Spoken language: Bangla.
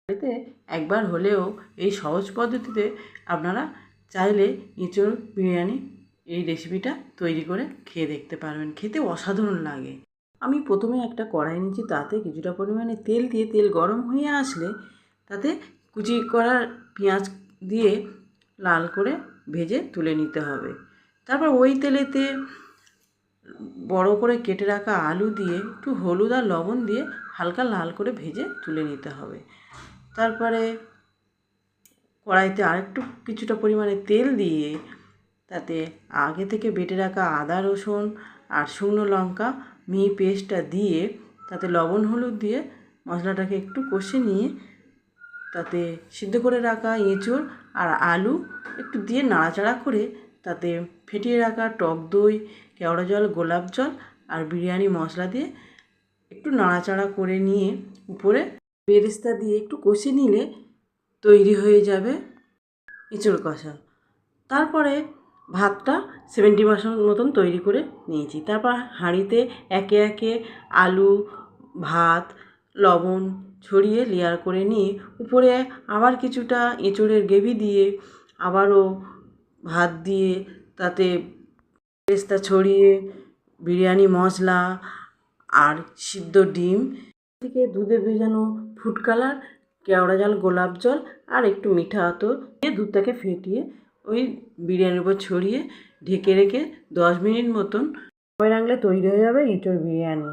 বাড়িতে একবার হলেও এই সহজ পদ্ধতিতে আপনারা চাইলে এঁচোড় বিরিয়ানি এই রেসিপিটা তৈরি করে খেয়ে দেখতে পারবেন। খেতে অসাধারণ লাগে। আমি প্রথমে একটা কড়াই নিয়েছি, তাতে কিছুটা পরিমাণে তেল দিয়ে তেল গরম হয়ে আসলে তাতে কুচি করা পেঁয়াজ দিয়ে লাল করে ভেজে তুলে নিতে হবে। তারপর ওই তেলেতে বড় করে কেটে রাখা আলু দিয়ে একটু হলুদ আর লবণ দিয়ে হালকা লাল করে ভেজে তুলে নিতে হবে। তারপরে কড়াইতে আরেকটু কিছুটা পরিমাণে তেল দিয়ে তাতে আগে থেকে বেটে রাখা আদা রসুন আর শুকনো লঙ্কা মিহি পেস্টটা দিয়ে তাতে লবণ হলুদ দিয়ে মশলাটাকে একটু কষে নিয়ে তাতে সিদ্ধ করে রাখা এঁচোড় আর আলু একটু দিয়ে নাড়াচাড়া করে তাতে ফেটিয়ে রাখা টক দই, কেওড়া জল, গোলাপ জল আর বিরিয়ানি মশলা দিয়ে একটু নাড়াচাড়া করে নিয়ে উপরে বেরেস্তা দিয়ে একটু কষে নিলে তৈরি হয়ে যাবে এঁচোড় কষা। তারপরে ভাতটা 70% মতন তৈরি করে নিয়েছি। তারপর হাঁড়িতে একে একে আলু, ভাত, লবণ ছড়িয়ে লেয়ার করে নিয়ে উপরে আবার কিছুটা এঁচোড়ের গ্রেভি দিয়ে আবারও ভাত দিয়ে তাতে বেরেস্তা ছড়িয়ে বিরিয়ানি মশলা আর সিদ্ধ ডিম থেকে দুধে ভেজানো ফুড কালার, কেওড়া জল, গোলাপ জল আর একটু মিঠা আতর দিয়ে দুধটাকে ফেটিয়ে ওই বিরিয়ানির উপর ছড়িয়ে ঢেকে রেখে 10 মিনিট মতন সময় রাখলে তৈরি হয়ে যাবে এঁচোড় বিরিয়ানি।